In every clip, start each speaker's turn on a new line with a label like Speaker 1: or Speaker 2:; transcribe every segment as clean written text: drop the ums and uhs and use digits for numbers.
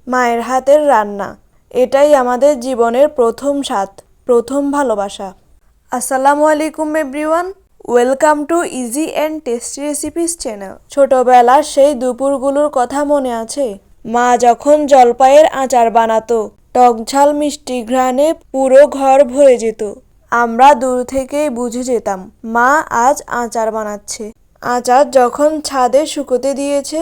Speaker 1: মায়ের হাতের রান্না, এটাই আমাদের জীবনের প্রথম স্বাদ, প্রথম ভালোবাসা। আসসালামু আলাইকুম everyone, welcome to easy and tasty recipes channel. ছোটবেলার সেই দুপুরগুলোর কথা মনে আছে? মা যখন জলপাইয়ের আচার বানাতো, টক ঝাল মিষ্টি ঘ্রাণে পুরো ঘর ভরে যেত। আমরা দূর থেকেই বুঝে যেতাম মা আজ আচার বানাচ্ছে। আচার যখন ছাদে শুকোতে দিয়েছে,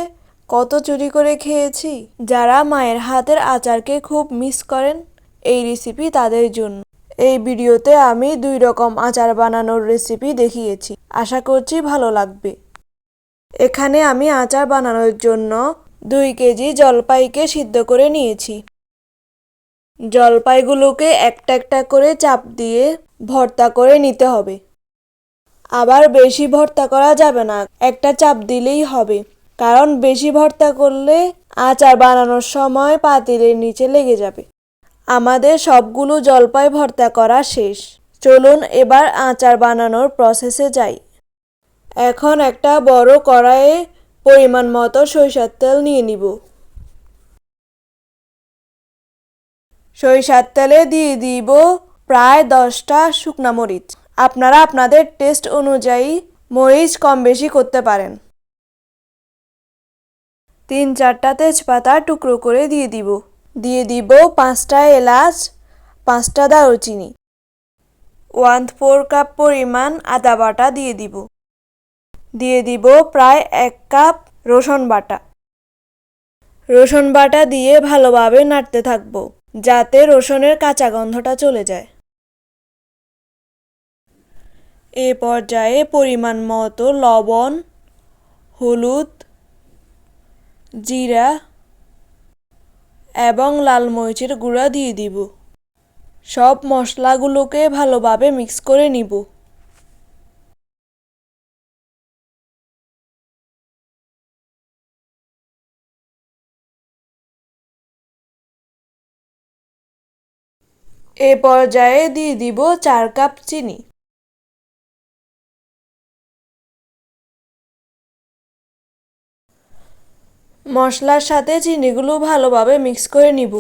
Speaker 1: কত চুরি করে খেয়েছি। যারা মায়ের হাতের আচারকে খুব মিস করেন, এই রেসিপি তাদের জন্য। এই ভিডিওতে আমি 2 রকম আচার বানানোর রেসিপি দেখিয়েছি, আশা করছি ভালো লাগবে। এখানে আমি আচার বানানোর জন্য 2 কেজি জলপাইকে সিদ্ধ করে নিয়েছি। জলপাইগুলোকে একটা একটা করে চাপ দিয়ে ভর্তা করে নিতে হবে। আবার বেশি ভর্তা করা যাবে না, একটা চাপ দিলেই হবে, কারণ বেশি ভর্তা করলে আচার বানানোর সময় পাতিলের নিচে লেগে যাবে। আমাদের সবগুলো জলপাই ভর্তা করা শেষ। চলুন এবার আচার বানানোর প্রসেসে যাই। এখন একটা বড় কড়াইয়ে পরিমাণ মতো সরিষার তেল নিয়ে নিব। সরিষার তেলে দিয়ে দিব প্রায় 10টা শুকনা মরিচ। আপনারা আপনাদের টেস্ট অনুযায়ী মরিচ কম বেশি করতে পারেন। 3-4টা তেজপাতা টুকরো করে দিয়ে দিব। দিয়ে দিব 5টা এলাচ, 5টা দারুচিনি, 1/4 কাপ পরিমাণ আদা বাটা দিয়ে দিব। দিয়ে দিব প্রায় 1 কাপ রসুন বাটা। রসুন বাটা দিয়ে ভালোভাবে নাড়তে থাকবো, যাতে রসুনের কাঁচা গন্ধটা চলে যায়। এ পর্যায়ে পরিমাণ মতো লবণ, হলুদ, জিরা এবং লাল মরিচের গুঁড়া দিয়ে দিব। সব মশলাগুলোকে ভালোভাবে মিক্স করে নিব। এ পর্যায়ে দিয়ে দিব 4 কাপ চিনি। মশলার সাথে চিনিগুলো ভালোভাবে মিক্স করে নিব।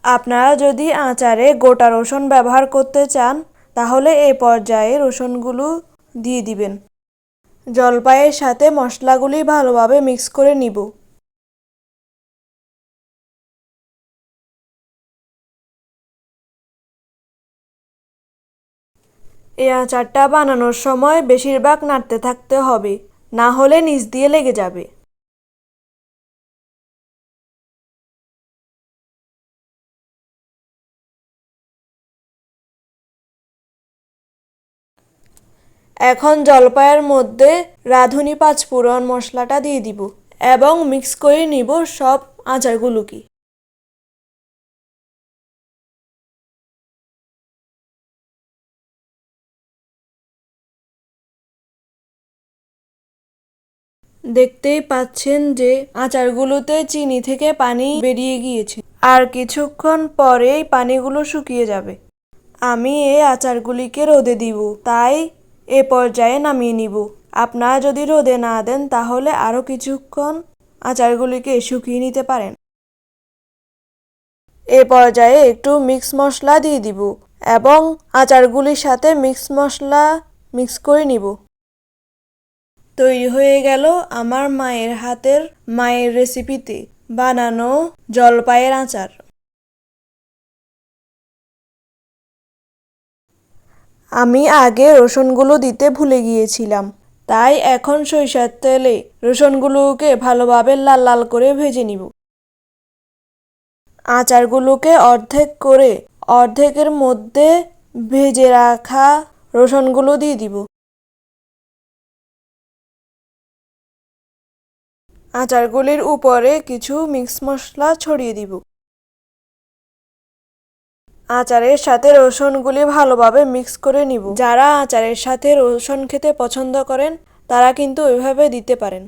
Speaker 1: আপনারা যদি আচারে গোটা রসুন ব্যবহার করতে চান, তাহলে এই পর্যায়ে রসুনগুলো দিয়ে দিবেন। জলপাইয়ের সাথে মশলাগুলি ভালোভাবে মিক্স করে নিব। এই আচারটা বানানোর সময় বেশিরভাগ নাড়তে থাকতে হবে, না হলে নিচ দিয়ে লেগে যাবে। এখন জলপাইয়ের মধ্যে রাঁধুনি পাঁচফোড়ন মশলাটা দিয়ে দিব এবং মিক্স করে নিব সব আচারগুলোকে। দেখতেই পাচ্ছেন যে আচারগুলোতে চিনি থেকে পানি বেরিয়ে গিয়েছে, আর কিছুক্ষণ পরেই পানিগুলো শুকিয়ে যাবে। আমি এই আচারগুলিকে রোদে দিব, তাই এ পর্যায়ে নামিয়ে নিব। আপনারা যদি রোদে না দেন, তাহলে আরও কিছুক্ষণ আচারগুলিকে শুকিয়ে নিতে পারেন। এ পর্যায়ে একটু মিক্স মশলা দিয়ে দিব এবং আচারগুলির সাথে মিক্স মশলা মিক্স করে নিব। তৈরি হয়ে গেল আমার মায়ের হাতের, মায়ের রেসিপিতে বানানো জলপাইয়ের আচার। আমি আগে রসুনগুলো দিতে ভুলে গিয়েছিলাম, তাই এখন সরিষার তেলে রসুনগুলোকে ভালোভাবে লাল লাল করে ভেজে নিব। আচারগুলোকে অর্ধেক করে অর্ধেকের মধ্যে ভেজে রাখা রসুনগুলো দিয়ে দিব। আচারগুলির উপরে কিছু মিক্স মশলা ছড়িয়ে দিব। আচারের সাথে রসুনগুলি ভালোভাবে মিক্স করে নিব। যারা আচারের সাথে রসুন খেতে পছন্দ করেন, তারা কিন্তু ওইভাবে দিতে পারেন।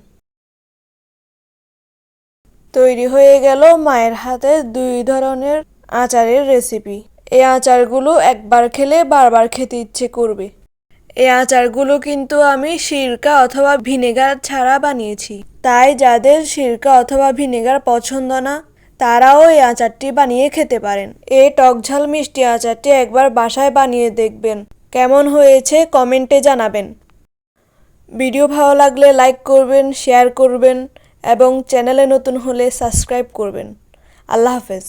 Speaker 1: তৈরি হয়ে গেল মায়ের হাতে 2 ধরনের আচারের রেসিপি। এই আচারগুলো একবার খেলে বারবার খেতে ইচ্ছে করবে। এই আচারগুলো কিন্তু আমি সিরকা অথবা ভিনেগার ছাড়া বানিয়েছি, তাই যাদের সিরকা অথবা ভিনেগার পছন্দ না তারাও এই আচারটি বানিয়ে খেতে পারেন। এই টকঝাল মিষ্টি আচারটি একবার বাসায় বানিয়ে দেখবেন, কেমন হয়েছে কমেন্টে জানাবেন। ভিডিও ভালো লাগলে লাইক করবেন, শেয়ার করবেন এবং চ্যানেলে নতুন হলে সাবস্ক্রাইব করবেন। আল্লাহ হাফেজ।